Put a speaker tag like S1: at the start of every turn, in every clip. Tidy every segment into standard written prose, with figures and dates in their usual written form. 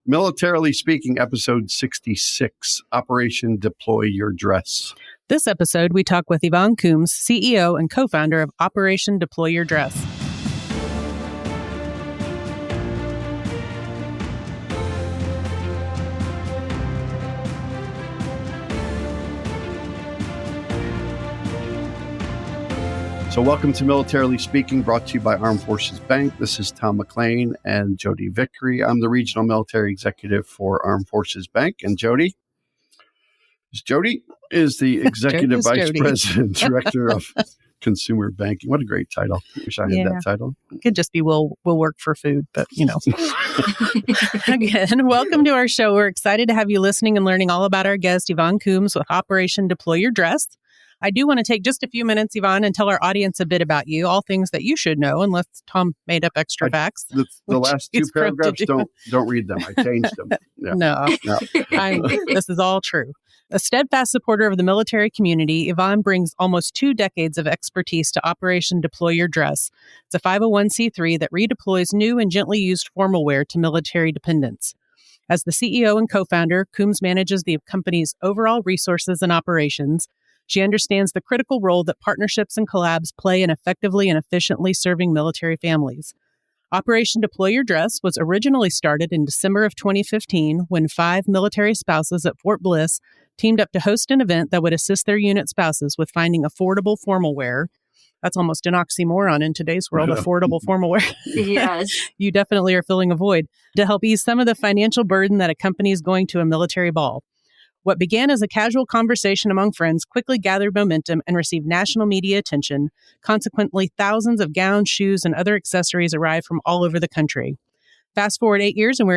S1: Militarily Speaking, episode 66, Operation Deploy Your Dress.
S2: This episode, we talk with Yvonne Coombes, CEO and co-founder of Operation Deploy Your Dress.
S1: So welcome to Militarily Speaking, brought to you by Armed Forces Bank. This is Tom McLean and Jodi Vickery. I'm the Regional Military Executive for Armed Forces Bank. And Jodi is the Executive Vice President, Director of Consumer Banking. What a great title. Wish I had that title.
S2: It could just be we'll work for food, but you know. Again, welcome to our show. We're excited to have you listening and learning all about our guest, Yvonne Coombes with Operation Deploy Your Dress. I do want to take just a few minutes, Yvonne, and tell our audience a bit about you, all things that you should know, unless Tom made up extra facts.
S1: The last two paragraphs, don't read them. I changed them. Yeah.
S2: No. This is all true. A steadfast supporter of the military community, Yvonne brings almost 2 decades of expertise to Operation Deploy Your Dress. It's a 501c3 that redeploys new and gently used formal wear to military dependents. As the CEO and co-founder, Coombes manages the company's overall resources and operations. She understands the critical role that partnerships and collabs play in effectively and efficiently serving military families. Operation Deploy Your Dress was originally started in December of 2015 when 5 military spouses at Fort Bliss teamed up to host an event that would assist their unit spouses with finding affordable formal wear. That's almost an oxymoron in today's world, affordable formal wear.
S3: Yes.
S2: You definitely are filling a void to help ease some of the financial burden that accompanies going to a military ball. What began as a casual conversation among friends quickly gathered momentum and received national media attention. Consequently, thousands of gowns, shoes, and other accessories arrived from all over the country. Fast forward 8 years, and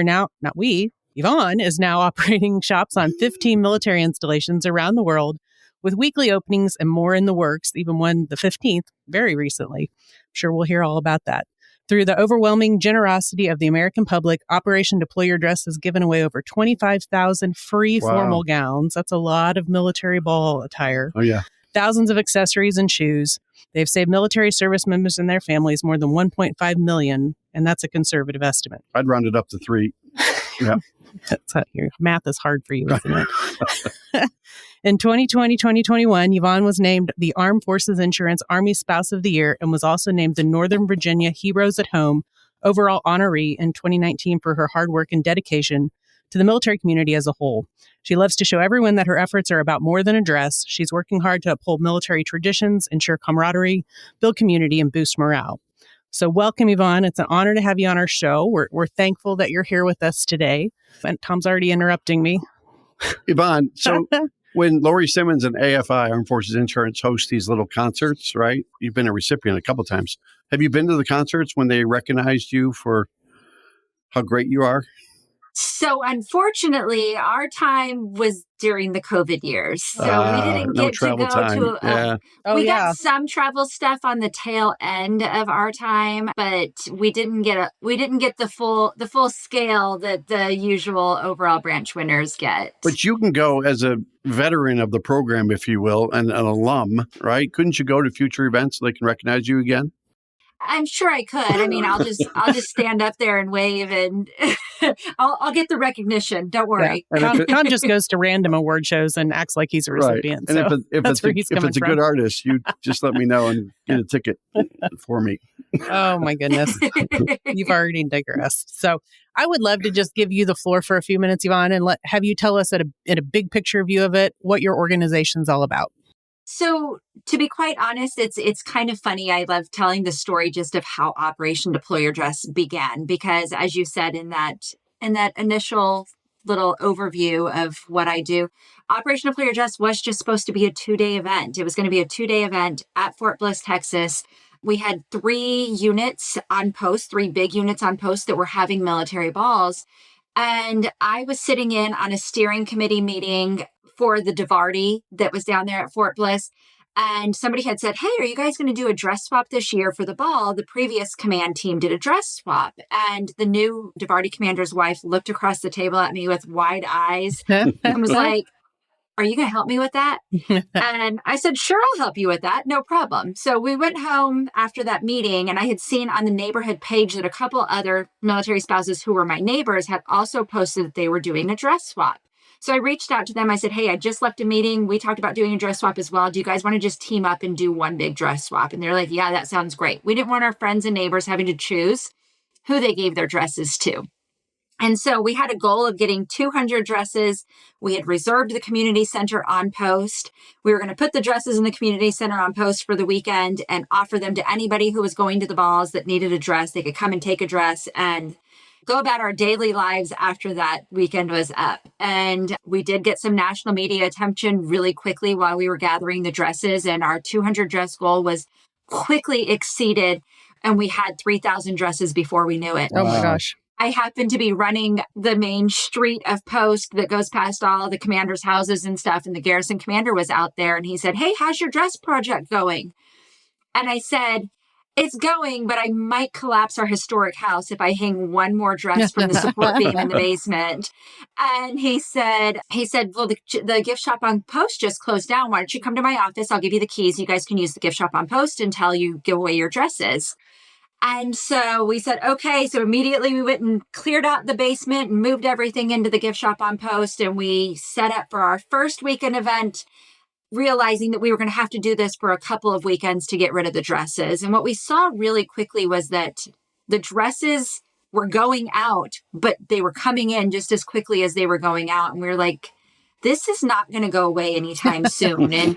S2: Yvonne is now operating shops on 15 military installations around the world with weekly openings and more in the works, even one, the 15th, very recently. I'm sure we'll hear all about that. Through the overwhelming generosity of the American public, Operation Deploy Your Dress has given away over 25,000 free formal gowns. That's a lot of military ball attire.
S1: Oh, yeah.
S2: Thousands of accessories and shoes. They've saved military service members and their families more than $1.5 million, and that's a conservative estimate.
S1: I'd round it up to 3. Yeah.
S2: That's how your math is hard for you, isn't it? In 2020-2021, Yvonne was named the Armed Forces Insurance Army Spouse of the Year and was also named the Northern Virginia Heroes at Home overall honoree in 2019 for her hard work and dedication to the military community as a whole. She loves to show everyone that her efforts are about more than a dress. She's working hard to uphold military traditions, ensure camaraderie, build community, and boost morale. So welcome, Yvonne. It's an honor to have you on our show. We're thankful that you're here with us today. And Tom's already interrupting me.
S1: Yvonne, so when Lori Simmons and AFI, Armed Forces Insurance, host these little concerts, right? You've been a recipient a couple of times. Have you been to the concerts when they recognized you for how great you are?
S3: So unfortunately, our time was during the COVID years. So we didn't get to go to we got some travel stuff on the tail end of our time, but we didn't get the full scale that the usual overall branch winners get.
S1: But you can go as a veteran of the program, if you will, and an alum, right? Couldn't you go to future events so they can recognize you again?
S3: I'm sure I could. I mean, I'll just stand up there and wave, and I'll get the recognition. Don't worry.
S2: Yeah. Tom just goes to random award shows and acts like he's a recipient.
S1: Right. And
S2: so
S1: if it's a good artist, you just let me know and get a ticket for me.
S2: Oh my goodness, you've already digressed. So I would love to just give you the floor for a few minutes, Yvonne, and have you tell us in a big picture view of it what your organization's all about.
S3: So to be quite honest, it's kind of funny. I love telling the story just of how Operation Deploy Your Dress began, because as you said in that initial little overview of what I do, Operation Deploy Your Dress was just supposed to be a 2-day event. It was going to be a 2-day event at Fort Bliss, Texas. We had 3 units on post, 3 big units on post that were having military balls. And I was sitting in on a steering committee meeting for the ODYD that was down there at Fort Bliss. And somebody had said, hey, are you guys going to do a dress swap this year for the ball? The previous command team did a dress swap. And the new ODYD commander's wife looked across the table at me with wide eyes and was like, are you going to help me with that? And I said, sure, I'll help you with that. No problem. So we went home after that meeting, and I had seen on the neighborhood page that a couple other military spouses who were my neighbors had also posted that they were doing a dress swap. So I reached out to them. I said, hey, I just left a meeting. We talked about doing a dress swap as well. Do you guys want to just team up and do one big dress swap? And they're like, yeah, that sounds great. We didn't want our friends and neighbors having to choose who they gave their dresses to. And so we had a goal of getting 200 dresses. We had reserved the community center on post. We were going to put the dresses in the community center on post for the weekend and offer them to anybody who was going to the balls that needed a dress. They could come and take a dress and go about our daily lives after that weekend was up. And we did get some national media attention really quickly while we were gathering the dresses. And our 200 dress goal was quickly exceeded. And we had 3,000 dresses before we knew it.
S2: Oh my gosh.
S3: I happened to be running the main street of Post that goes past all the commanders' houses and stuff. And the garrison commander was out there and he said, hey, how's your dress project going? And I said, it's going, but I might collapse our historic house if I hang one more dress from the support beam in the basement. And he said, well, the gift shop on Post just closed down. Why don't you come to my office? I'll give you the keys. You guys can use the gift shop on Post until you give away your dresses. And so we said, okay. So immediately we went and cleared out the basement and moved everything into the gift shop on Post. And we set up for our first weekend event, realizing that we were going to have to do this for a couple of weekends to get rid of the dresses. And what we saw really quickly was that the dresses were going out, but they were coming in just as quickly as they were going out. And we were like, this is not going to go away anytime soon. And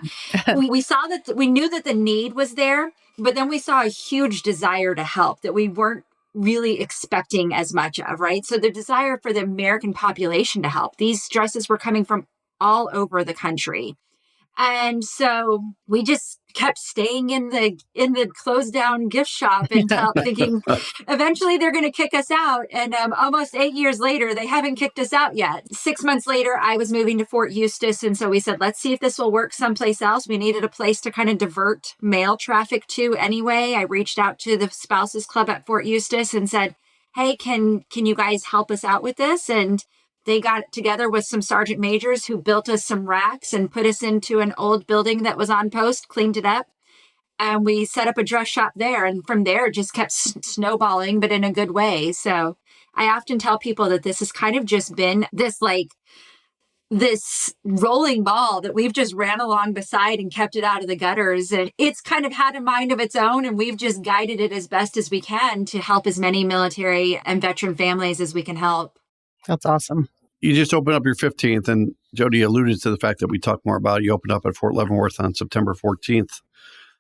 S3: we saw that we knew that the need was there, but then we saw a huge desire to help that we weren't really expecting as much of, right? So the desire for the American population to help. These dresses were coming from all over the country. And so we just kept staying in the closed down gift shop until thinking eventually they're going to kick us out. And almost 8 years later, they haven't kicked us out yet. 6 months later, I was moving to Fort Eustis. And so we said, let's see if this will work someplace else. We needed a place to kind of divert mail traffic to anyway. I reached out to the Spouses Club at Fort Eustis and said, hey, can you guys help us out with this? And they got together with some sergeant majors who built us some racks and put us into an old building that was on Post, cleaned it up. And we set up a dress shop there. And from there, it just kept snowballing, but in a good way. So I often tell people that this has kind of just been this rolling ball that we've just ran along beside and kept it out of the gutters. And it's kind of had a mind of its own. And we've just guided it as best as we can to help as many military and veteran families as we can help.
S2: That's awesome.
S1: You just opened up your 15th, and Jodi alluded to the fact that we talked more about it. You opened up at Fort Leavenworth on September 14th.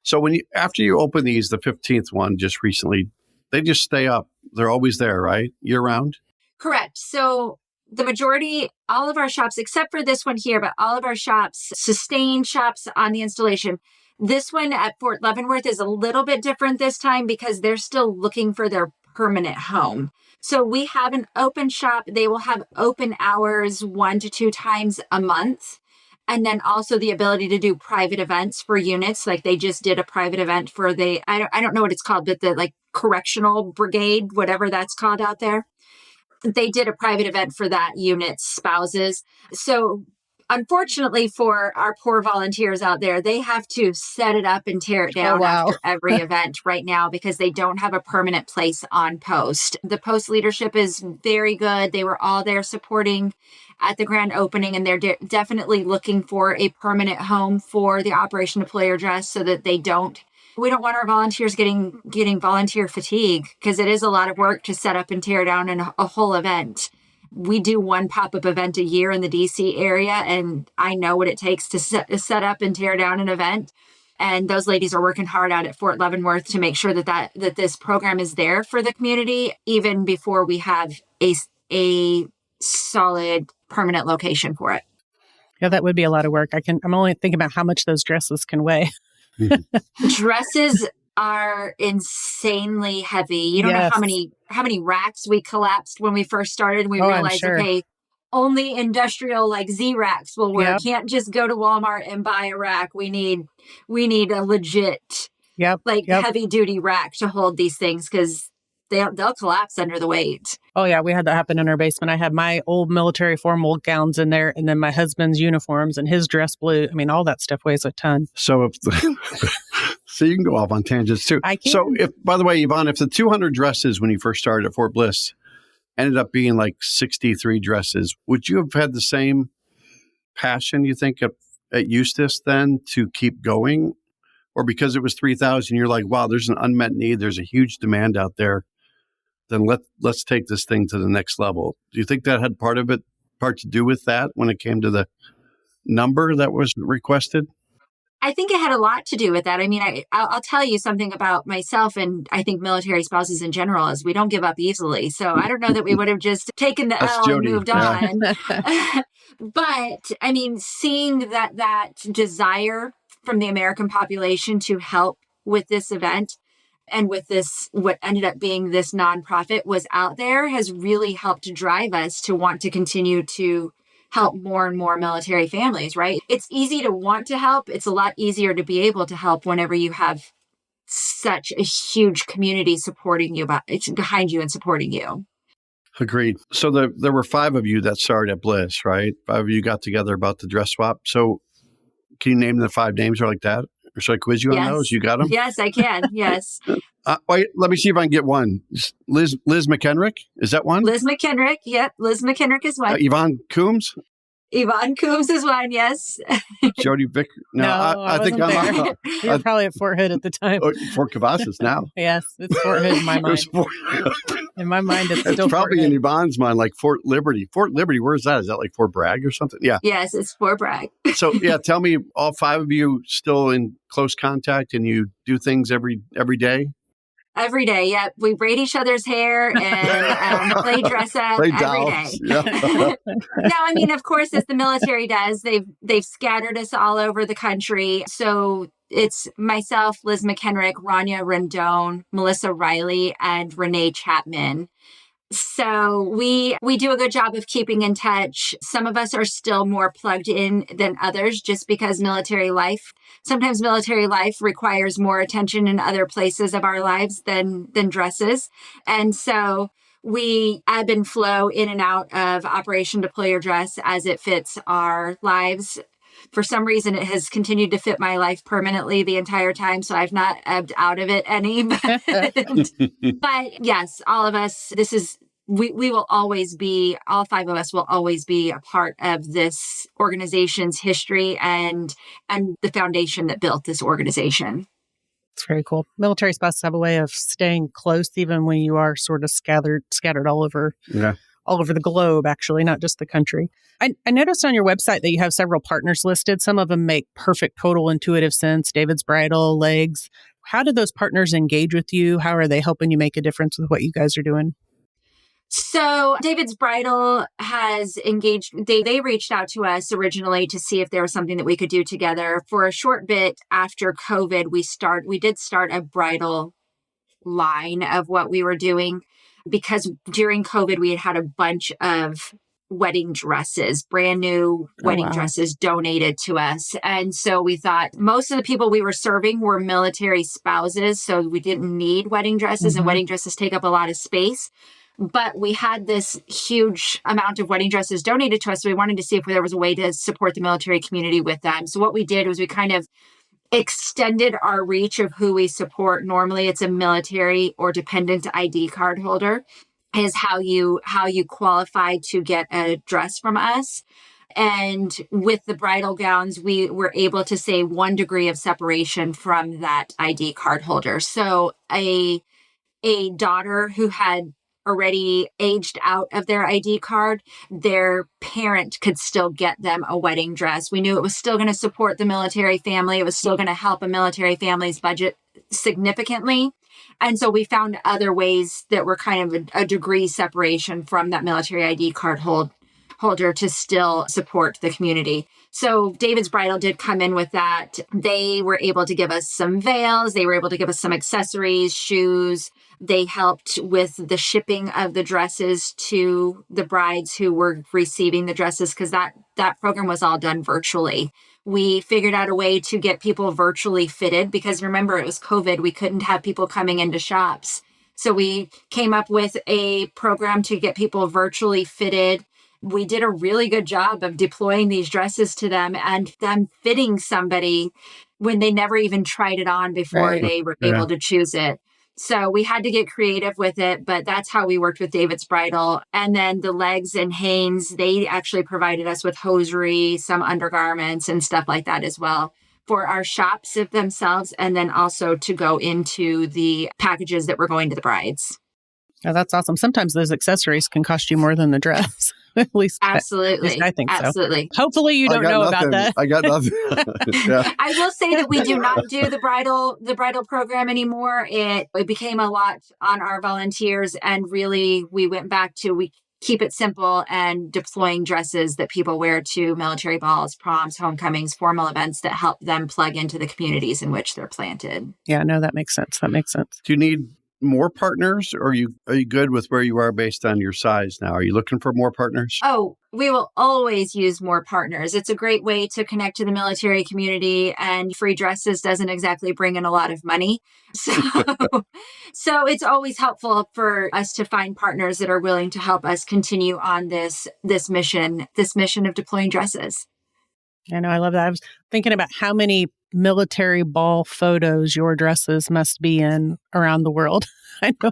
S1: So after you open these, the 15th one just recently, they just stay up. They're always there, right? Year round?
S3: Correct. So the majority, all of our shops, except for this one here, but all of our shops, sustain shops on the installation. This one at Fort Leavenworth is a little bit different this time because they're still looking for their permanent home. So we have an open shop. They will have open hours 1 to 2 times a month. And then also the ability to do private events for units. Like they just did a private event for I don't know what it's called, but the correctional brigade, whatever that's called out there. They did a private event for that unit's spouses. So unfortunately for our poor volunteers out there, they have to set it up and tear it down after every event right now because they don't have a permanent place on Post. The Post leadership is very good. They were all there supporting at the grand opening, and they're definitely looking for a permanent home for the Operation Deploy Your Dress so that we don't want our volunteers getting volunteer fatigue because it is a lot of work to set up and tear down a whole event. We do one pop-up event a year in the DC area, and I know what it takes to set up and tear down an event. And those ladies are working hard out at Fort Leavenworth to make sure that this program is there for the community, even before we have a solid permanent location for it.
S2: Yeah, that would be a lot of work. I'm only thinking about how much those dresses can weigh.
S3: Dresses are insanely heavy. You don't know how many racks we collapsed when we first started. We realized, okay, only industrial Z racks will work. Yep. Can't just go to Walmart and buy a rack. We need a legit heavy duty rack to hold these things because they'll collapse under the weight.
S2: Oh, yeah. We had that happen in our basement. I had my old military formal gowns in there, and then my husband's uniforms and his dress blue. I mean, all that stuff weighs a ton.
S1: So so you can go off on tangents too.
S2: I can.
S1: So by the way, Yvonne, if the 200 dresses when you first started at Fort Bliss ended up being like 63 dresses, would you have had the same passion, you think, at Eustis then to keep going? Or because it was 3,000, you're like, wow, there's an unmet need. There's a huge demand out there. Then let's take this thing to the next level. Do you think that had part to do with that when it came to the number that was requested?
S3: I think it had a lot to do with that. I mean, I'll tell you something about myself, and I think military spouses in general is we don't give up easily. So I don't know that we would have just taken the
S1: That's
S3: L
S1: Jodi.
S3: and moved on. But I mean, seeing that desire from the American population to help with this event and with this, what ended up being this nonprofit was out there has really helped to drive us to want to continue to help more and more military families, right? It's easy to want to help. It's a lot easier to be able to help whenever you have such a huge community supporting you, behind you and supporting you.
S1: Agreed. So there were 5 of you that started at Bliss, right? 5 of you got together about the dress swap. So can you name the 5 names or like that? Or should I quiz you on those? You got them?
S3: Yes, I can. Yes.
S1: Wait, let me see if I can get one. Liz McHenrick, is that one?
S3: Liz McHenrick. Yep. Liz McHenrick is one.
S1: Yvonne Coombes?
S3: Yvonne Coombes is one. Yes.
S1: Jodi Vick? No,
S2: I
S1: think
S2: wasn't
S1: I'm
S2: there. You were probably at Fort Hood at the time.
S1: Fort Cavazos now.
S2: Yes, it's Fort Hood in my mind. In my mind, it's still
S1: probably
S2: Fort
S1: in
S2: Hood.
S1: Yvonne's mind, like Fort Liberty. Fort Liberty, where's that? Is that like Fort Bragg or something? Yeah.
S3: Yes, it's Fort Bragg.
S1: So yeah, tell me, all 5 of you still in close contact and you do things every day?
S3: Every day, yeah. We braid each other's hair and play dress up
S1: Play
S3: every
S1: dolls.
S3: day.
S1: Yeah.
S3: Now, I mean, of course, as the military does, they've scattered us all over the country. So it's myself, Liz McHenrick, Rania Rendon, Melissa Riley, and Renee Chapman. So we do a good job of keeping in touch. Some of us are still more plugged in than others just because sometimes military life requires more attention in other places of our lives than dresses. And so we ebb and flow in and out of Operation Deploy Your Dress as it fits our lives. For some reason, it has continued to fit my life permanently the entire time, so I've not ebbed out of it any. But yes, all of us, we will always be, all 5 of us will always be a part of this organization's history and the foundation that built this organization.
S2: It's very cool. Military spouses have a way of staying close even when you are sort of scattered all over.
S1: Yeah.
S2: All over the globe, actually, not just the country. I noticed on your website that you have several partners listed. Some of them make perfect, total, intuitive sense. David's Bridal, Legs. How do those partners engage with you? How are they helping you make a difference with what you guys are doing?
S3: So David's Bridal has engaged. They reached out to us originally to see if there was something that we could do together. For a short bit after COVID, we did start a bridal line of what we were doing. Because during COVID, we had a bunch of wedding dresses, brand new wedding dresses donated to us. And so we thought most of the people we were serving were military spouses. So we didn't need wedding dresses, and wedding dresses take up a lot of space. But we had this huge amount of wedding dresses donated to us. So we wanted to see if there was a way to support the military community with them. So what we did was we kind of extended our reach of who we support. Normally it's a military or dependent ID card holder is how you qualify to get a dress from us. And with the bridal gowns, we were able to say 1 degree of separation from that ID card holder. So a daughter who had already aged out of their ID card, their parent could still get them a wedding dress. We knew it was still going to support the military family. It was still going to help a military family's budget significantly. And so we found other ways that were kind of a degree separation from that military ID card holder to still support the community. So David's Bridal did come in with that. They were able to give us some veils. They were able to give us some accessories, shoes. They helped with the shipping of the dresses to the brides who were receiving the dresses because that program was all done virtually. We figured out a way to get people virtually fitted because remember, it was COVID. We couldn't have people coming into shops. So we came up with a program to get people virtually fitted. We did a really good job of deploying these dresses to them and them fitting somebody when they never even tried it on before
S2: Right.
S3: they were
S1: Yeah.
S3: able to choose it. So we had to get creative with it, but that's how we worked with David's Bridal. And then the Legs and Hanes, they actually provided us with hosiery, some undergarments and stuff like that as well for our shops of themselves, and then also to go into the packages that were going to the brides.
S2: Oh, that's awesome. Sometimes those accessories can cost you more than the dress. At least
S3: Absolutely.
S2: I think
S3: Absolutely.
S2: so. Hopefully you don't know about that.
S1: I got nothing. Yeah.
S3: I will say that we do not do the bridal program anymore. It became a lot on our volunteers, and really we went back to we keep it simple and deploying dresses that people wear to military balls, proms, homecomings, formal events that help them plug into the communities in which they're planted.
S2: Yeah, no, that makes sense. That makes sense.
S1: Do you need more partners, or are you good with where you are based on your size now? Are you looking for more partners?
S3: Oh, we will always use more partners. It's a great way to connect to the military community, and free dresses doesn't exactly bring in a lot of money. So it's always helpful for us to find partners that are willing to help us continue on this mission of deploying dresses.
S2: I know. I love that. I was thinking about how many military ball photos your dresses must be in around the world. I know.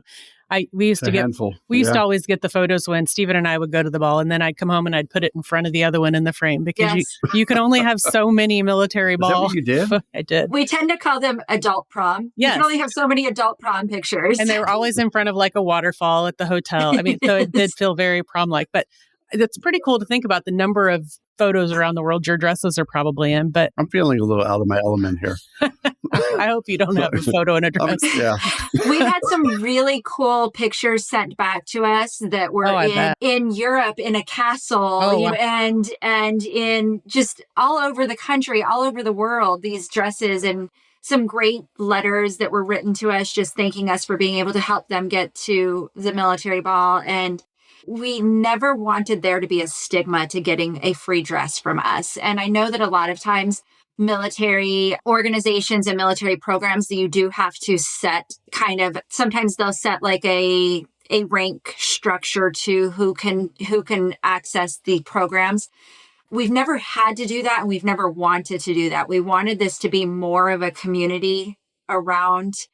S2: We used to always get the photos when Stephen and I would go to the ball, and then I'd come home and I'd put it in front of the other one in the frame because you can only have so many military ball.
S1: Is that what you did?
S2: I did.
S3: We tend to call them adult prom.
S2: Yes.
S3: You can only have so many adult prom pictures.
S2: And they were always in front of like a waterfall at the hotel. I mean, so it did feel very prom-like, but it's pretty cool to think about the number of photos around the world your dresses are probably in. But
S1: I'm feeling a little out of my element here.
S2: I hope you don't have a photo in a dress.
S1: Yeah.
S3: We had some really cool pictures sent back to us that were in Europe in a castle, and in just all over the country, all over the world, these dresses, and some great letters that were written to us just thanking us for being able to help them get to the military ball. And we never wanted there to be a stigma to getting a free dress from us. And I know that a lot of times military organizations and military programs that you do have to set sometimes they'll set like a rank structure to who can access the programs. We've never had to do that, and we've never wanted to do that. We wanted this to be more of a community around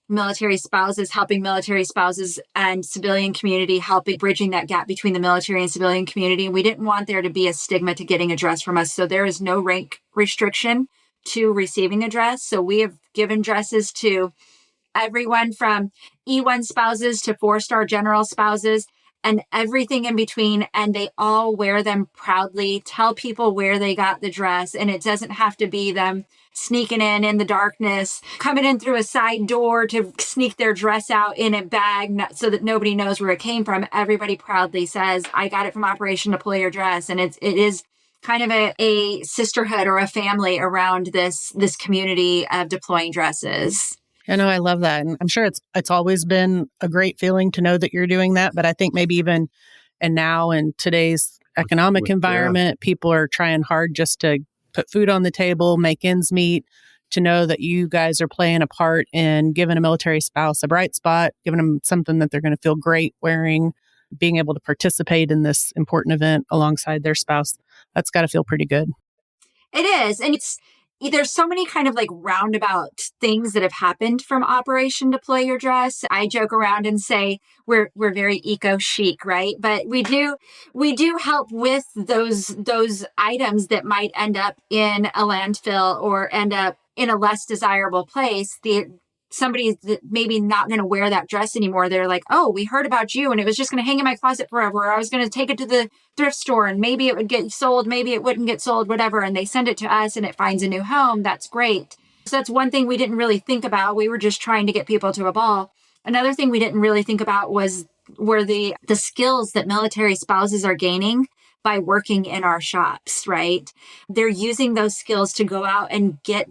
S3: military spouses, helping military spouses and civilian community, helping bridging that gap between the military and civilian community. We didn't want there to be a stigma to getting a dress from us. So there is no rank restriction to receiving a dress. So we have given dresses to everyone from E1 spouses to 4-star general spouses and everything in between. And they all wear them proudly, tell people where they got the dress. And it doesn't have to be them sneaking in the darkness, coming in through a side door to sneak their dress out in a bag so that nobody knows where it came from. Everybody proudly says, I got it from Operation Deploy Your Dress. And it is kind of a sisterhood or a family around this community of deploying dresses.
S2: I know, I love that. And I'm sure it's always been a great feeling to know that you're doing that. But I think maybe even, and now in today's economic environment, people are trying hard just to put food on the table, make ends meet, to know that you guys are playing a part in giving a military spouse a bright spot, giving them something that they're going to feel great wearing, being able to participate in this important event alongside their spouse. That's got to feel pretty good.
S3: It is. And there's so many kind of like roundabout things that have happened from Operation Deploy Your Dress. I joke around and say we're very eco chic, right? But we do help with those items that might end up in a landfill or end up in a less desirable place. Somebody that maybe not going to wear that dress anymore. They're like, oh, we heard about you and it was just going to hang in my closet forever. Or I was going to take it to the thrift store and maybe it would get sold. Maybe it wouldn't get sold, whatever. And they send it to us and it finds a new home. That's great. So that's one thing we didn't really think about. We were just trying to get people to a ball. Another thing we didn't really think about were the skills that military spouses are gaining by working in our shops, right? They're using those skills to go out and get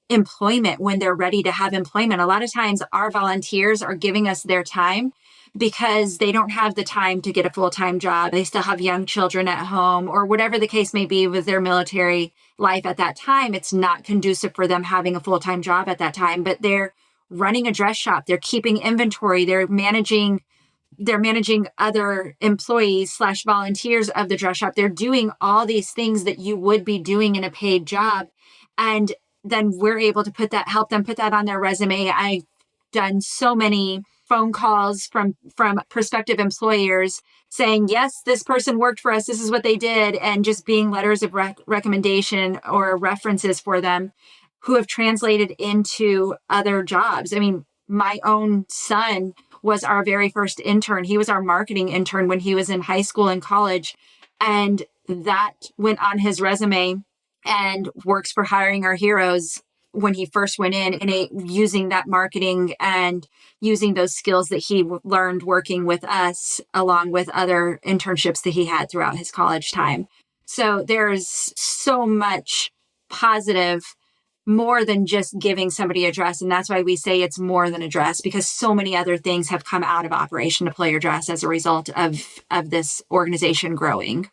S3: employment when they're ready to have employment. A lot of times our volunteers are giving us their time because they don't have the time to get a full-time job. They still have young children at home or whatever the case may be with their military life at that time. It's not conducive for them having a full-time job at that time, but they're running a dress shop. They're keeping inventory. They're managing other employees / volunteers of the dress shop. They're doing all these things that you would be doing in a paid job. And then we're able to help them put that on their resume. I've done so many phone calls from prospective employers saying, yes, this person worked for us. This is what they did. And just being letters of recommendation or references for them who have translated into other jobs. I mean, my own son was our very first intern. He was our marketing intern when he was in high school and college. And that went on his resume and works for Hiring Our Heroes when he first went in using that marketing and using those skills that he learned working with us, along with other internships that he had throughout his college time. So there's so much positive, more than just giving somebody a dress. And that's why we say it's more than a dress, because so many other things have come out of Operation Deploy Your Dress as a result of this organization growing.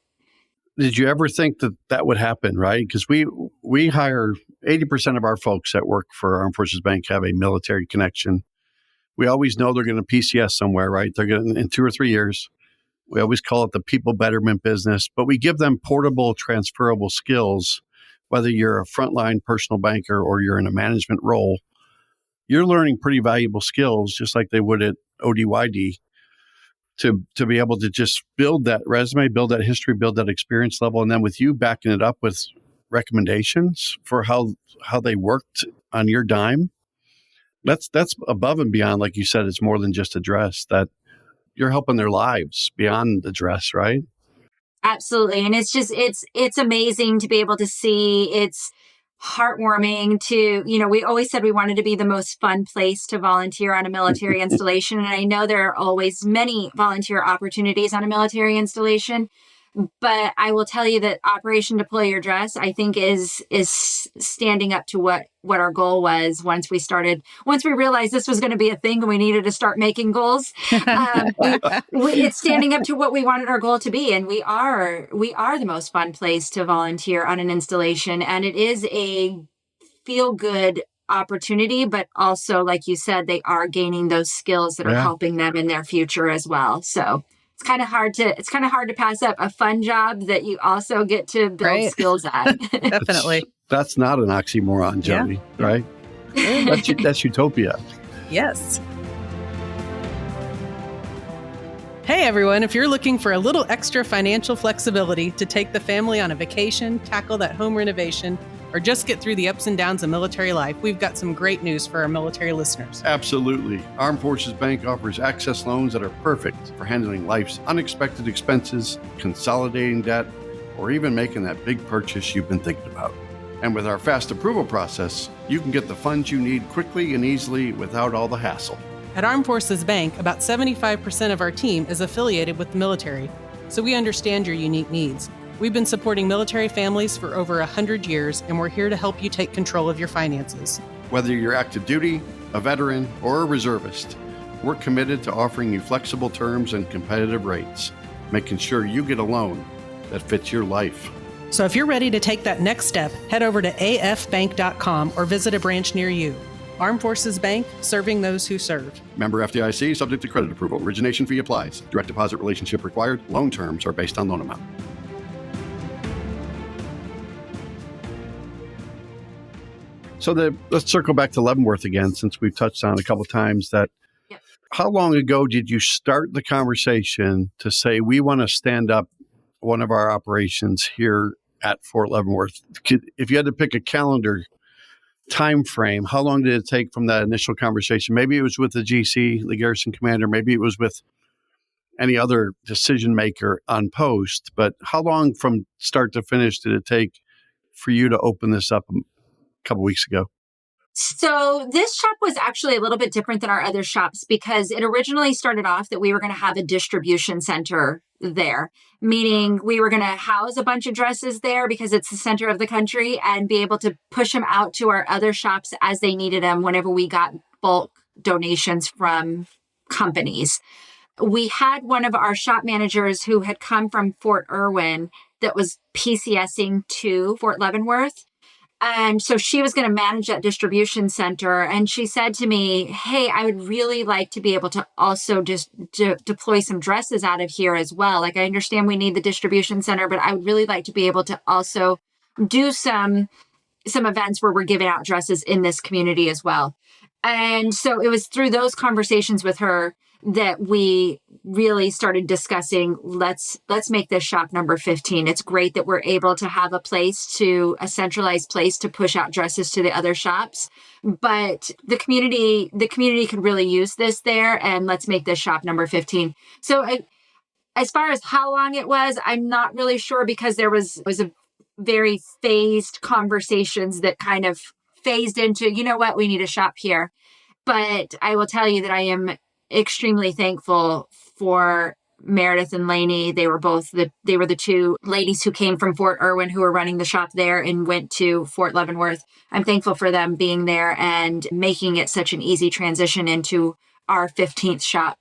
S1: Did you ever think that would happen, right? Because we hire 80% of our folks that work for Armed Forces Bank have a military connection. We always know they're going to PCS somewhere, right? They're going in 2 or 3 years. We always call it the people betterment business, but we give them portable, transferable skills. Whether you're a frontline personal banker or you're in a management role, you're learning pretty valuable skills, just like they would at ODYD, to be able to just build that resume, build that history, build that experience level. And then with you backing it up with recommendations for how they worked on your dime, that's above and beyond. Like you said, it's more than just a dress, that you're helping their lives beyond the dress, right?
S3: Absolutely. And it's amazing to be able to see. It's heartwarming to, we always said we wanted to be the most fun place to volunteer on a military installation. And I know there are always many volunteer opportunities on a military installation. But I will tell you that Operation Deploy Your Dress, I think, is standing up to what our goal was once we realized this was going to be a thing and we needed to start making goals. It's standing up to what we wanted our goal to be. And we are the most fun place to volunteer on an installation. And it is a feel-good opportunity, but also, like you said, they are gaining those skills that are helping them in their future as well. So it's kind of hard to pass up a fun job that you also get to build skills at.
S2: Definitely.
S1: That's not an oxymoron, Jodi, right? That's utopia.
S2: Yes. Hey everyone, if you're looking for a little extra financial flexibility to take the family on a vacation, tackle that home renovation, or just get through the ups and downs of military life, we've got some great news for our military listeners.
S1: Absolutely. Armed Forces Bank offers access loans that are perfect for handling life's unexpected expenses, consolidating debt, or even making that big purchase you've been thinking about. And with our fast approval process, you can get the funds you need quickly and easily without all the hassle.
S2: At Armed Forces Bank, about 75% of our team is affiliated with the military, so we understand your unique needs. We've been supporting military families for over 100 years, and we're here to help you take control of your finances.
S1: Whether you're active duty, a veteran, or a reservist, we're committed to offering you flexible terms and competitive rates, making sure you get a loan that fits your life.
S2: So if you're ready to take that next step, head over to afbank.com or visit a branch near you. Armed Forces Bank, serving those who serve.
S1: Member FDIC, subject to credit approval. Origination fee applies. Direct deposit relationship required. Loan terms are based on loan amount. So let's circle back to Leavenworth again, since we've touched on it a couple of times. How long ago did you start the conversation to say, we want to stand up one of our operations here at Fort Leavenworth? If you had to pick a calendar time frame, how long did it take from that initial conversation? Maybe it was with the GC, the garrison commander. Maybe it was with any other decision maker on post. But how long from start to finish did it take for you to open this up a couple weeks ago?
S3: So this shop was actually a little bit different than our other shops, because it originally started off that we were going to have a distribution center there, meaning we were going to house a bunch of dresses there because it's the center of the country, and be able to push them out to our other shops as they needed them whenever we got bulk donations from companies. We had one of our shop managers who had come from Fort Irwin that was PCSing to Fort Leavenworth. And so she was going to manage that distribution center. And she said to me, hey, I would really like to be able to also just deploy some dresses out of here as well. Like, I understand we need the distribution center, but I would really like to be able to also do some events where we're giving out dresses in this community as well. And so it was through those conversations with her that we really started discussing, let's make this shop number 15. It's great that we're able to have a centralized place to push out dresses to the other shops, but the community could really use this there, and let's make this shop number 15. So as far as how long it was, I'm not really sure, because there was a very phased conversations that kind of phased into, you know what, we need a shop here. But I will tell you that I am extremely thankful for Meredith and Lainey. They were the two ladies who came from Fort Irwin, who were running the shop there and went to Fort Leavenworth. I'm thankful for them being there and making it such an easy transition into our 15th shop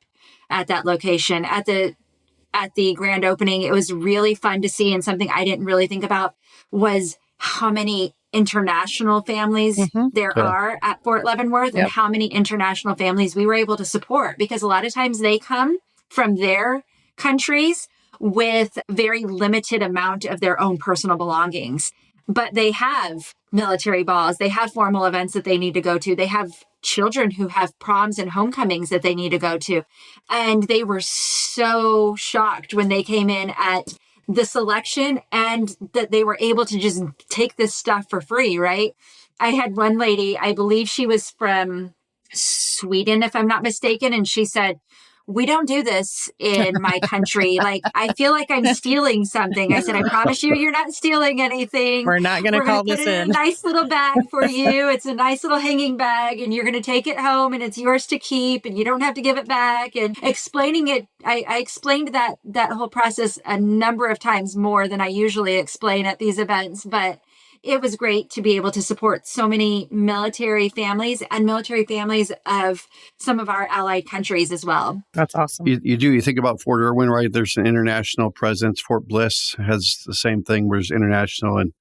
S3: at that location. At the grand opening, it was really fun to see, and something I didn't really think about was how many international families there are at Fort Leavenworth, and how many international families we were able to support, because a lot of times they come from their countries with very limited amount of their own personal belongings, but they have military balls, they have formal events that they need to go to, they have children who have proms and homecomings that they need to go to. And they were so shocked when they came in at the selection and that they were able to just take this stuff for free, right? I had one lady, I believe she was from Sweden, if I'm not mistaken, and she said, we don't do this in my country. Like, I feel like I'm stealing something. I said, I promise you, you're not stealing anything.
S2: We're not going to call this
S3: in. Put it in a nice little bag for you. It's a nice little hanging bag, and you're going to take it home, and it's yours to keep, and you don't have to give it back. And explaining it, I explained that whole process a number of times more than I usually explain at these events. But it was great to be able to support so many military families and military families of some of our allied countries as well.
S2: That's awesome.
S1: You think about Fort Irwin, right? There's an international presence. Fort Bliss has the same thing, where there's international, and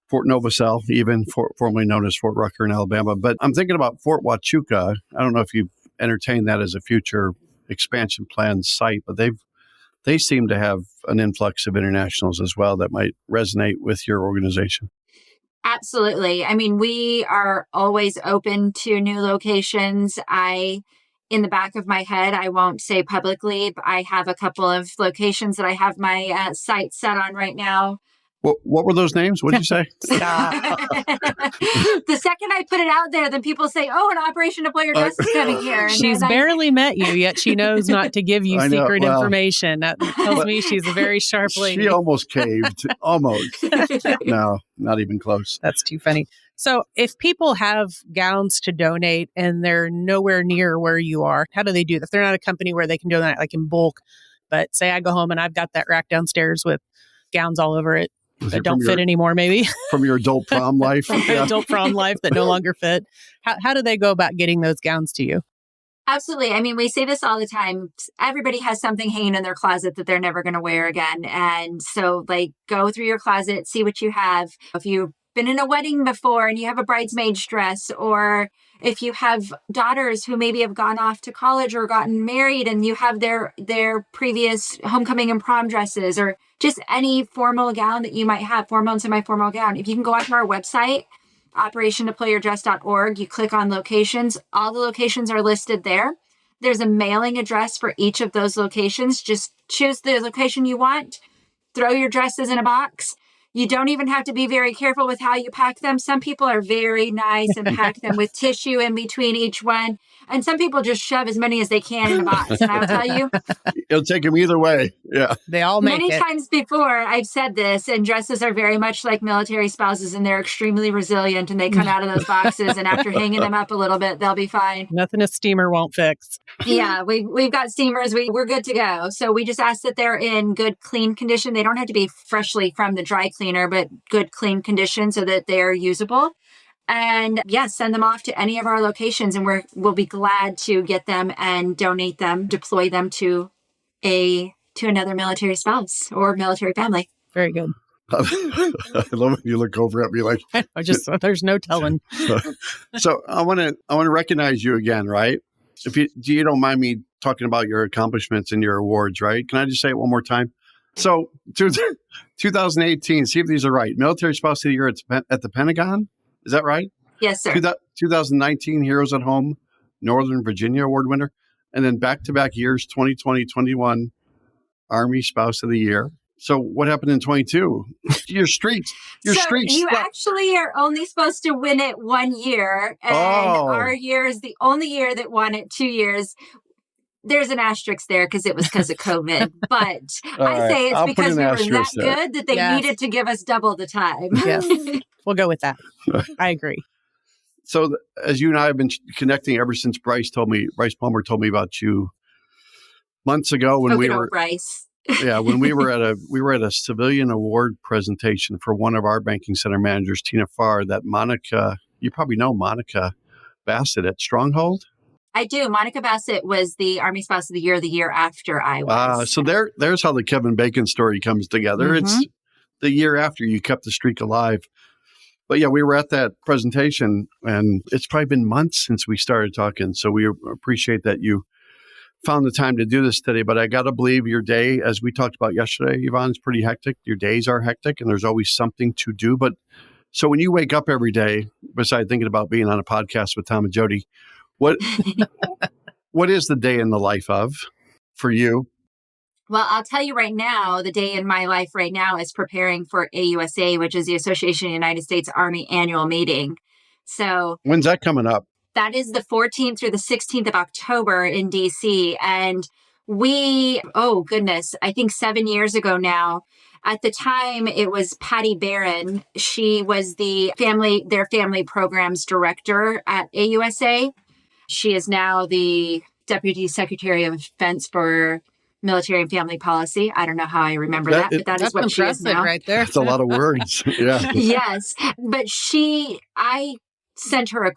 S1: Fort Novosel, even formerly known as Fort Rucker in Alabama. But I'm thinking about Fort Huachuca. I don't know if you've entertained that as a future expansion plan site, but they seem to have an influx of internationals as well that might resonate with your organization.
S3: Absolutely. I mean, we are always open to new locations. In the back of my head, I won't say publicly, but I have a couple of locations that I have my sights set on right now.
S1: What were those names? What did you say?
S3: The second I put it out there, then people say, oh, an Operation Deploy Your Dress is coming here. And
S2: she's barely met you, yet she knows not to give you secret information. That tells me she's a very sharp lady.
S1: She almost caved. Almost. No, not even close.
S2: That's too funny. So if people have gowns to donate and they're nowhere near where you are, how do they do that? If they're not a company where they can donate like in bulk, but say I go home and I've got that rack downstairs with gowns all over it, that don't fit anymore, maybe.
S1: From your adult prom life?
S2: Adult prom life that no longer fit. How do they go about getting those gowns to you?
S3: Absolutely. I mean, we say this all the time. Everybody has something hanging in their closet that they're never going to wear again. And so, like, go through your closet, see what you have. If you've been in a wedding before and you have a bridesmaid's dress, or if you have daughters who maybe have gone off to college or gotten married and you have their previous homecoming and prom dresses, or just any formal gown that you might have, formal and semi-formal gown. If you can go onto our website, operationdeployyourdress.org, you click on locations. All the locations are listed there. There's a mailing address for each of those locations. Just choose the location you want, throw your dresses in a box. You don't even have to be very careful with how you pack them. Some people are very nice and pack them with tissue in between each one. And some people just shove as many as they can in a box. And I'll tell you,
S1: it'll take them either way. Yeah.
S2: They all make
S3: many
S2: it.
S3: times before I've said this, and dresses are very much like military spouses, and they're extremely resilient, and they come out of those boxes, and after hanging them up a little bit, they'll be fine.
S2: Nothing a steamer won't fix.
S3: Yeah, we've got steamers. We're good to go. So we just ask that they're in good, clean condition. They don't have to be freshly from the dry cleaner, but good, clean condition so that they're usable. And yes, send them off to any of our locations, and we'll be glad to get them and donate them, deploy them to another military spouse or military family.
S2: Very good.
S1: I love when you look over at me like.
S2: There's no telling.
S1: So I want to recognize you again, right? If you don't mind me talking about your accomplishments and your awards, right? Can I just say it one more time? So 2018, see if these are right. Military Spouse of the Year at the Pentagon. Is that right?
S3: Yes, sir.
S1: 2019 Heroes at Home, Northern Virginia Award winner. And then back-to-back years, 2020, 21, Army Spouse of the Year. So what happened in 22? Your streaks.
S3: You actually are only supposed to win it 1 year. And our year is the only year that won it 2 years. There's an asterisk there because it was because of COVID. But I say it's because we were that good that they needed to give us double the time.
S2: Yes. We'll go with that. I agree.
S1: So as you and I have been connecting ever since Bryce Palmer told me about you months ago when we were
S3: Bryce.
S1: when we were at a civilian award presentation for one of our banking center managers, Tina Farr, that Monica, you probably know Monica Bassett at Stronghold.
S3: I do. Monica Bassett was the Army Spouse of the year after I was.
S1: So there's how the Kevin Bacon story comes together. Mm-hmm. It's the year after you kept the streak alive. But yeah, we were at that presentation, and it's probably been months since we started talking. So we appreciate that you found the time to do this today. But I got to believe your day, as we talked about yesterday, Yvonne, is pretty hectic. Your days are hectic, and there's always something to do. But so when you wake up every day, besides thinking about being on a podcast with Tom and Jodi, what is the day in the life of for you?
S3: Well, I'll tell you right now, the day in my life right now is preparing for AUSA, which is the Association of United States Army annual meeting. So
S1: when's that coming up?
S3: That is the 14th through the 16th of October in DC. And I think 7 years ago now, at the time it was Patty Barron. She was their family programs director at AUSA. She is now the Deputy Secretary of Defense for Military and Family Policy. I don't know how I remember that, but that is what she is now.
S2: Right there.
S1: That's a lot of words. Yeah.
S3: Yes. But I sent her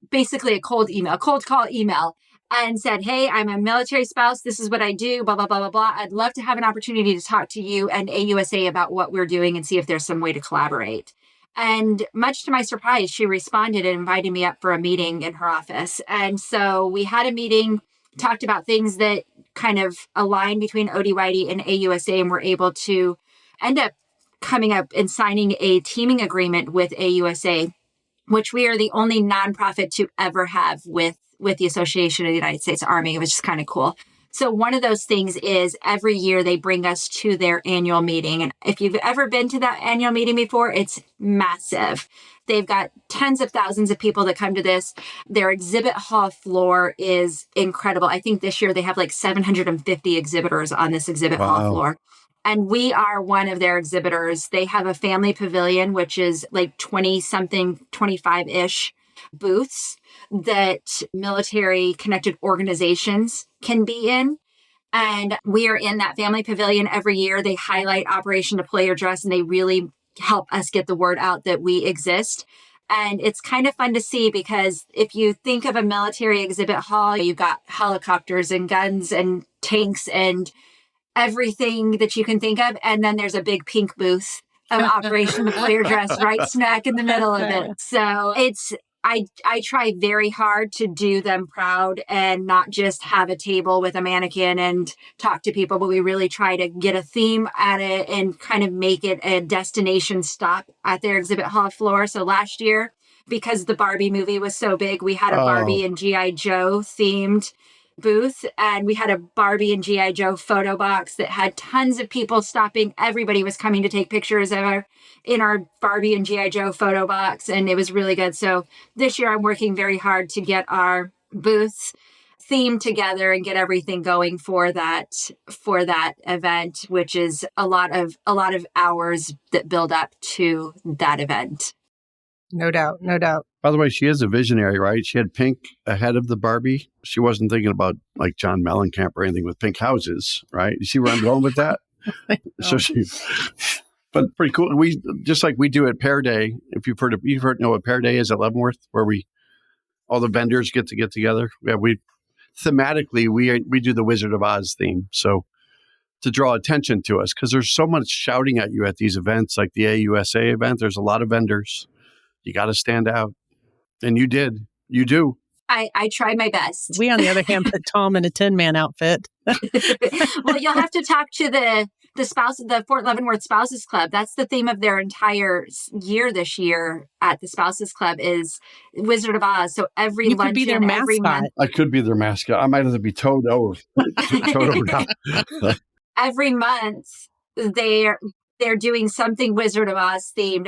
S3: basically a cold call email and said, hey, I'm a military spouse. This is what I do, blah, blah, blah, blah, blah. I'd love to have an opportunity to talk to you and AUSA about what we're doing and see if there's some way to collaborate. And much to my surprise, she responded and invited me up for a meeting in her office. And so we had a meeting, talked about things that kind of align between ODYD and AUSA, and we're able to end up coming up and signing a teaming agreement with AUSA, which we are the only nonprofit to ever have with the Association of the United States Army, which is kind of cool. So one of those things is every year they bring us to their annual meeting. And if you've ever been to that annual meeting before, it's massive. They've got tens of thousands of people that come to this. Their exhibit hall floor is incredible. I think this year they have like 750 exhibitors on this exhibit hall floor. And we are one of their exhibitors. They have a family pavilion, which is like 20-something, 25-ish booths that military connected organizations can be in. And we are in that family pavilion every year. They highlight Operation Deploy Your Dress, and they really help us get the word out that we exist. And it's kind of fun to see because if you think of a military exhibit hall, you've got helicopters and guns and tanks and everything that you can think of. And then there's a big pink booth of Operation Deploy Your Dress right smack in the middle of it. So I try very hard to do them proud and not just have a table with a mannequin and talk to people, but we really try to get a theme at it and kind of make it a destination stop at their exhibit hall floor. So last year, because the Barbie movie was so big, we had a Barbie and G.I. Joe themed booth, and we had a Barbie and G.I. Joe photo box that had tons of people stopping. Everybody was coming to take pictures in our Barbie and G.I. Joe photo box, and it was really good. So this year I'm working very hard to get our booths themed together and get everything going for that event, which is a lot of hours that build up to that event.
S2: No doubt.
S1: By the way, she is a visionary, right? She had pink ahead of the Barbie. She wasn't thinking about like John Mellencamp or anything with pink houses, right? You see where I'm going with that? But pretty cool. We just like we do at Pear Day. If you've heard know what Pear Day is at Leavenworth, where all the vendors get together. Yeah, thematically we do the Wizard of Oz theme. So to draw attention to us because there's so much shouting at you at these events, like the AUSA event. There's a lot of vendors. You got to stand out. And you did. You do.
S3: I tried my best.
S2: We, on the other hand, put Tom in a 10-man outfit.
S3: Well, you'll have to talk to the Fort Leavenworth Spouses Club. That's the theme of their entire year this year at the Spouses Club is Wizard of Oz. So every
S2: You
S3: luncheon,
S2: could be their
S3: every
S2: mascot.
S3: month,
S1: I could be their mascot. I might have to be Toto.
S3: every month they're doing something Wizard of Oz themed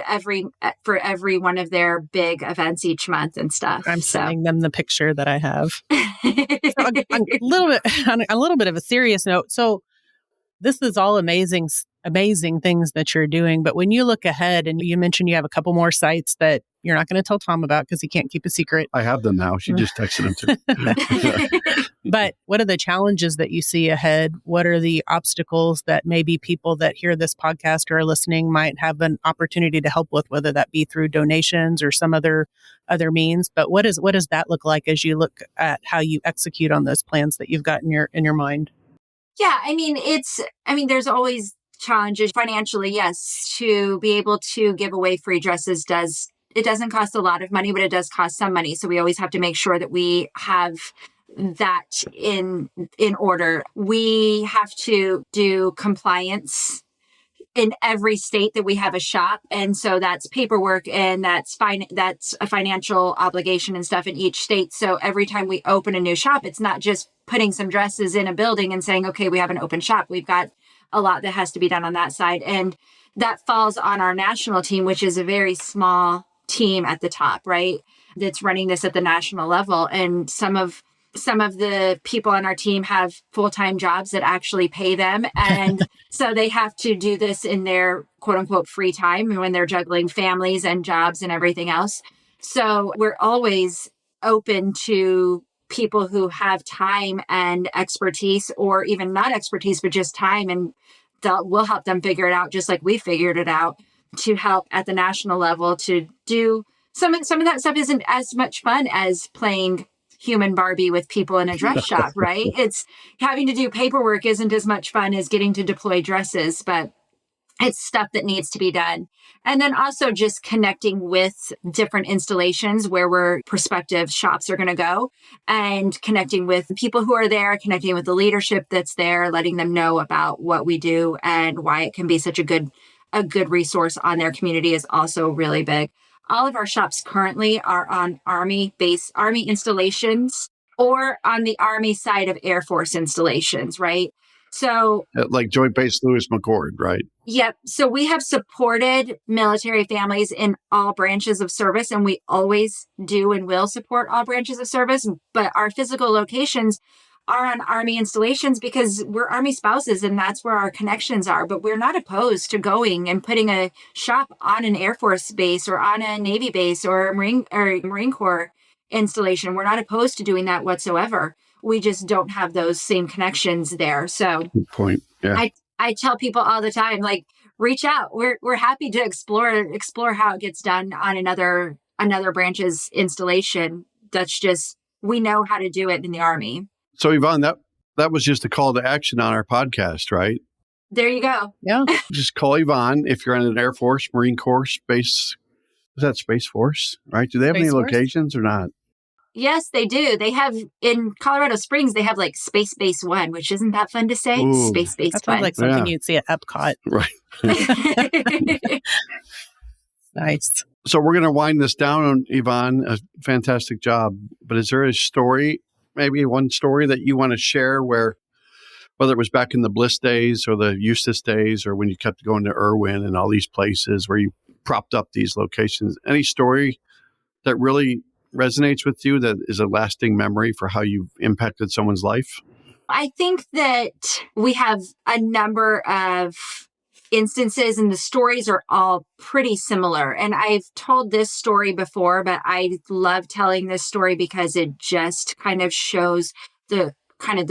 S3: for every one of their big events each month and stuff.
S2: I'm sending them the picture that I have. So on a little bit of a serious note. So this is all amazing things that you're doing. But when you look ahead, and you mentioned you have a couple more sites that you're not going to tell Tom about because he can't keep a secret.
S1: I have them now. She just texted them to me.
S2: But what are the challenges that you see ahead? What are the obstacles that maybe people that hear this podcast or are listening might have an opportunity to help with, whether that be through donations or some other means? But what does that look like as you look at how you execute on those plans that you've got in your mind?
S3: Yeah, there's always challenges financially, yes. To be able to give away free dresses doesn't cost a lot of money, but it does cost some money. So we always have to make sure that we have that in order. We have to do compliance in every state that we have a shop. And so that's paperwork and that's a financial obligation and stuff in each state. So every time we open a new shop, it's not just putting some dresses in a building and saying, okay, we have an open shop. We've got a lot that has to be done on that side. And that falls on our national team, which is a very small team at the top, right? That's running this at the national level. And some of the people on our team have full-time jobs that actually pay them. And so they have to do this in their quote unquote free time when they're juggling families and jobs and everything else. So we're always open to people who have time and expertise, or even not expertise, but just time, and we'll help them figure it out just like we figured it out, to help at the national level to do some of that stuff. Isn't as much fun as playing human Barbie with people in a dress shop, right? It's having to do paperwork isn't as much fun as getting to deploy dresses, but it's stuff that needs to be done. And then also just connecting with different installations where prospective shops are going to go, and connecting with people who are there, connecting with the leadership that's there, letting them know about what we do and why it can be such a good resource on their community is also really big. All of our shops currently are on Army installations or on the Army side of Air Force installations, right? So
S1: like Joint Base Lewis McChord, right?
S3: Yep. So we have supported military families in all branches of service, and we always do and will support all branches of service. But our physical locations are on Army installations because we're Army spouses and that's where our connections are. But we're not opposed to going and putting a shop on an Air Force base or on a Navy base or Marine Corps installation. We're not opposed to doing that whatsoever. We just don't have those same connections there. So
S1: good point. Yeah.
S3: I tell people all the time, like, reach out. We're happy to explore how it gets done on another branch's installation. That's just, we know how to do it in the Army.
S1: So Yvonne, that was just a call to action on our podcast, right?
S3: There you go.
S2: Yeah.
S1: Just call Yvonne if you're in an Air Force, Marine Corps, Space. Is that Space Force, right? Do they have
S2: Space
S1: any
S2: Force?
S1: Locations or not?
S3: Yes, they do. They have in Colorado Springs, they have like Space Base 1, which isn't that fun to say?
S1: Ooh,
S3: Space Base
S2: That sounds
S3: 1.
S2: like something you'd see at Epcot.
S1: Right.
S2: Nice.
S1: So we're going to wind this down on Yvonne. A fantastic job. But is there a story, maybe one story that you want to share where, whether it was back in the Bliss days or the Eustis days, or when you kept going to Irwin and all these places where you propped up these locations, any story that really resonates with you that is a lasting memory for how you've impacted someone's life?
S3: I think that we have a number of instances and the stories are all pretty similar. And I've told this story before, but I love telling this story because it just kind of shows the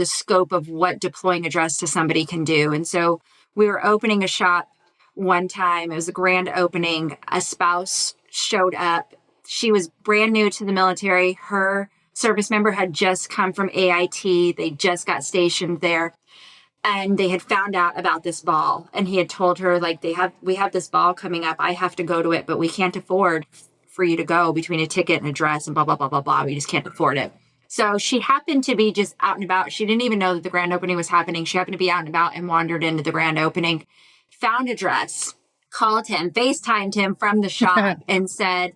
S3: scope of what deploying a dress to somebody can do. And so we were opening a shop one time. It was a grand opening. A spouse showed up. She was brand new to the military. Her service member had just come from AIT. They just got stationed there. and they had found out about this ball, and he had told her, like, we have this ball coming up. I have to go to it, but we can't afford for you to go between a ticket and a dress and blah, blah, blah, blah, blah. We just can't afford it. So she happened to be just out and about. She didn't even know that the grand opening was happening. She happened to be out and about and wandered into the grand opening, found a dress, called him, FaceTimed him from the shop and said,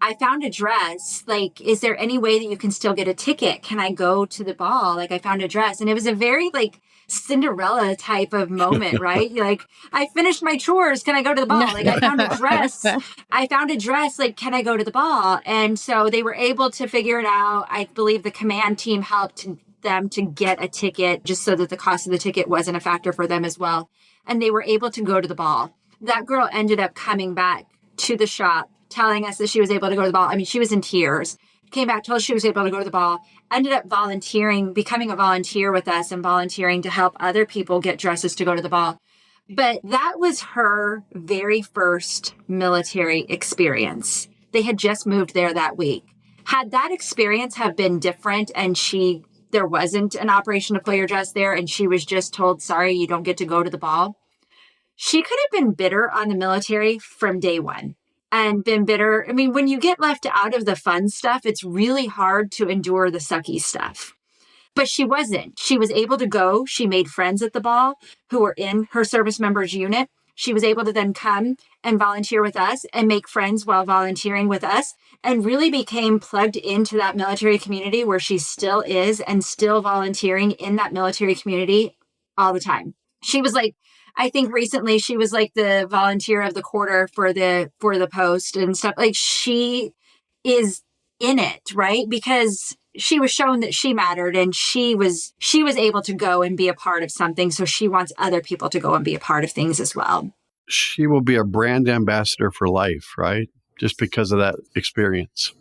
S3: I found a dress. Like, is there any way that you can still get a ticket? Can I go to the ball? Like, I found a dress. And it was a very like Cinderella type of moment, right? You're like, I finished my chores. Can I go to the ball? Like, I found a dress. I found a dress. Like, can I go to the ball? And so they were able to figure it out. I believe the command team helped them to get a ticket just so that the cost of the ticket wasn't a factor for them as well. And they were able to go to the ball. That girl ended up coming back to the shop, telling us that she was able to go to the ball. I mean, she was in tears. Came back, told us she was able to go to the ball, ended up volunteering, becoming a volunteer with us and volunteering to help other people get dresses to go to the ball. But that was her very first military experience. They had just moved there that week. Had that experience have been different and there wasn't an Operation Deploy Your Dress there and she was just told, sorry, you don't get to go to the ball, she could have been bitter on the military from day one. And been bitter. I mean, when you get left out of the fun stuff, it's really hard to endure the sucky stuff. But she wasn't. She was able to go. She made friends at the ball who were in her service members unit. She was able to then come and volunteer with us and make friends while volunteering with us and really became plugged into that military community where she still is and still volunteering in that military community all the time. She was like, I think recently she was like the volunteer of the quarter for the Post and stuff. Like she is in it, right? Because she was shown that she mattered and she was able to go and be a part of something. So she wants other people to go and be a part of things as well.
S1: She will be a brand ambassador for life, right? Just because of that experience.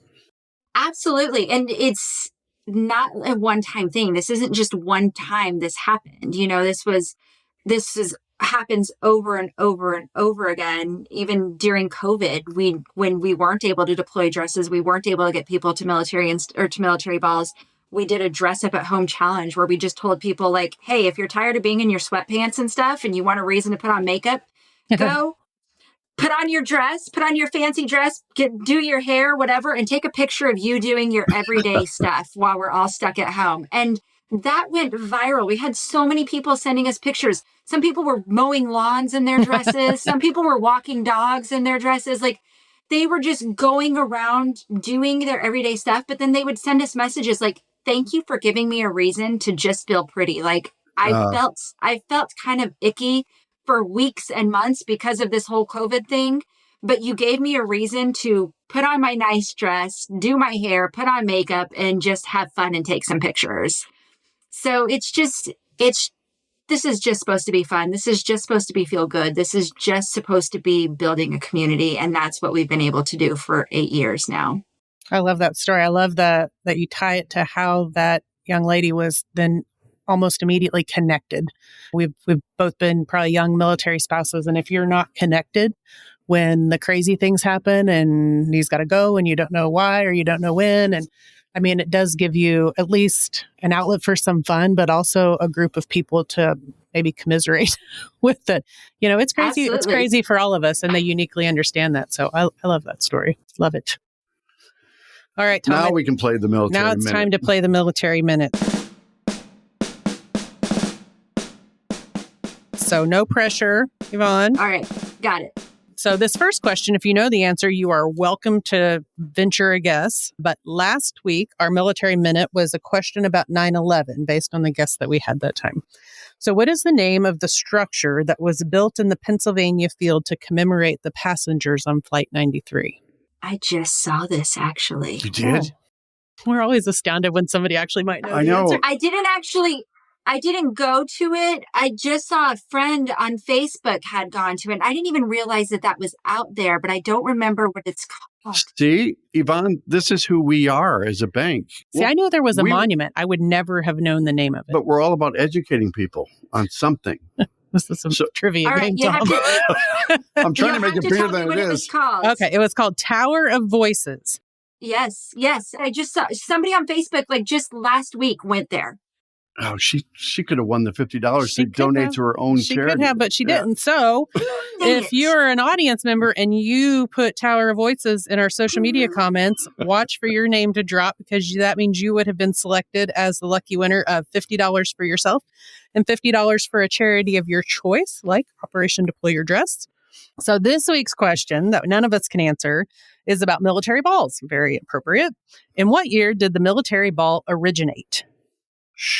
S3: Absolutely. And it's not a one-time thing. This isn't just one time this happened. You know, this happens over and over and over again. Even during COVID, when we weren't able to deploy dresses, we weren't able to get people to military to military balls. We did a dress up at home challenge where we just told people like, hey, if you're tired of being in your sweatpants and stuff and you want a reason to put on makeup, go put on your dress, put on your fancy dress, do your hair, whatever, and take a picture of you doing your everyday stuff while we're all stuck at home. And that went viral. We had so many people sending us pictures. Some people were mowing lawns in their dresses. Some people were walking dogs in their dresses. Like they were just going around doing their everyday stuff. But then they would send us messages like, thank you for giving me a reason to just feel pretty. Like I felt kind of icky for weeks and months because of this whole COVID thing. But you gave me a reason to put on my nice dress, do my hair, put on makeup, and just have fun and take some pictures. So this is just supposed to be fun. This is just supposed to be feel good. This is just supposed to be building a community. And that's what we've been able to do for 8 years now.
S2: I love that story. I love that you tie it to how that young lady was then almost immediately connected. We've both been probably young military spouses. And if you're not connected when the crazy things happen and he's got to go and you don't know why or you don't know when, and I mean, it does give you at least an outlet for some fun, but also a group of people to maybe commiserate with it. You know, it's crazy.
S3: Absolutely.
S2: It's crazy for all of us, and they uniquely understand that. So I love that story. Love it. All right, Tom.
S1: Now we can play the military minute.
S2: Now it's time to play the military minute. So no pressure, Yvonne.
S3: All right. Got it.
S2: So this first question, if you know the answer, you are welcome to venture a guess. But last week, our military minute was a question about 9/11 based on the guess that we had that time. So what is the name of the structure that was built in the Pennsylvania field to commemorate the passengers on Flight 93?
S3: I just saw this actually.
S1: You did?
S2: We're always astounded when somebody actually might know
S1: I
S2: the
S1: know.
S2: answer.
S3: I didn't go to it. I just saw a friend on Facebook had gone to it. I didn't even realize that was out there, but I don't remember what it's called.
S1: See, Yvonne, this is who we are as a bank.
S2: See, I knew there was a monument. I would never have known the name of it.
S1: But we're all about educating people on something.
S2: This is some trivia
S3: all right,
S2: game, Tom.
S1: I'm trying to make it bigger than it is.
S2: Okay, it was called Tower of Voices.
S3: Yes. I just saw somebody on Facebook, like just last week, went there.
S1: Oh, she could have won the $50
S2: She
S1: to
S2: could
S1: donate
S2: have.
S1: to her own
S2: She
S1: charity.
S2: could have, but she
S1: Yeah.
S2: didn't. So
S3: Dang
S2: if
S3: it.
S2: you're an audience member and you put Tower of Voices in our social media comments, watch for your name to drop, because that means you would have been selected as the lucky winner of $50 for yourself and $50 for a charity of your choice, like Operation Deploy Your Dress. So this week's question that none of us can answer is about military balls. Very appropriate. In what year did the military ball originate?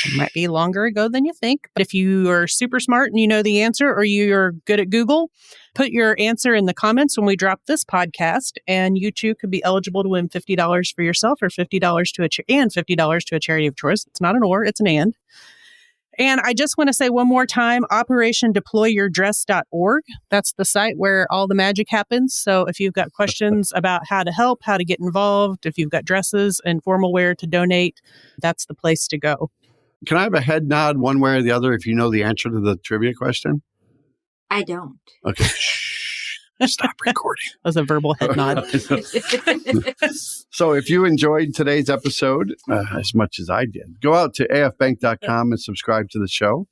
S2: It might be longer ago than you think, but if you are super smart and you know the answer, or you're good at Google, put your answer in the comments when we drop this podcast, and you too could be eligible to win $50 for yourself, or $50 to $50 to a charity of choice. It's not an or, it's an and. And I just want to say one more time, operationdeployyourdress.org. That's the site where all the magic happens. So if you've got questions about how to help, how to get involved, if you've got dresses and formal wear to donate, that's the place to go.
S1: Can I have a head nod one way or the other if you know the answer to the trivia question?
S3: I don't.
S1: Okay. Shh. Stop recording.
S2: That was a verbal head nod.
S1: So if you enjoyed today's episode as much as I did, go out to afbank.com and subscribe to the show.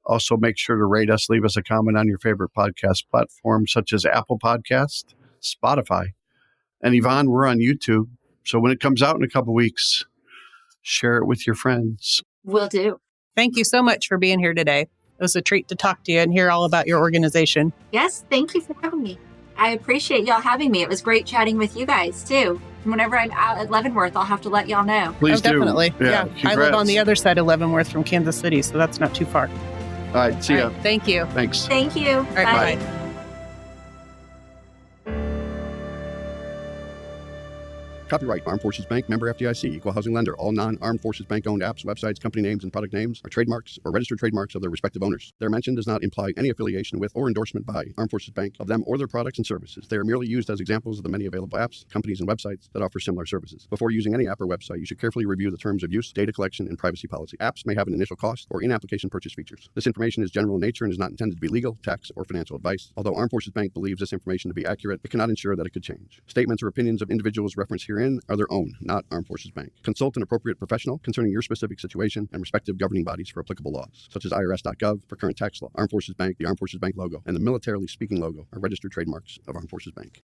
S1: Also, make sure to rate us, leave us a comment on your favorite podcast platform, such as Apple Podcast, Spotify. And Yvonne, we're on YouTube. So when it comes out in a couple weeks, share it with your friends.
S3: Will do.
S2: Thank you so much for being here today. It was a treat to talk to you and hear all about your organization.
S3: Yes, thank you for having me. I appreciate y'all having me. It was great chatting with you guys, too. Whenever I'm out at Leavenworth, I'll have to let y'all know.
S1: Please do.
S2: Definitely. Yeah. I live on the
S1: congrats.
S2: other side of Leavenworth from Kansas City, so that's not too far.
S1: All right. See ya.
S2: All right, thank you.
S1: Thanks.
S3: Thank you.
S2: All right, bye.
S1: Copyright Armed Forces Bank, member FDIC, equal housing lender. All non-Armed Forces Bank owned apps, websites, company names, and product names are trademarks or registered trademarks of their respective owners. Their mention does not imply any affiliation with or endorsement by Armed Forces Bank of them or their products and services. They are merely used as examples of the many available apps, companies, and websites that offer similar services. Before using any app or website, you should carefully review the terms of use, data collection, and privacy policy. Apps may have an initial cost or in-application purchase features. This information is general in nature and is not intended to be legal, tax, or financial advice. Although Armed Forces Bank believes this information to be accurate, it cannot ensure that it could change. Statements or opinions of individuals referenced herein are their own, not Armed Forces Bank. Consult an appropriate professional concerning your specific situation and respective governing bodies for applicable laws, such as IRS.gov for current tax law. Armed Forces Bank, the Armed Forces Bank logo, and the Militarily Speaking logo are registered trademarks of Armed Forces Bank.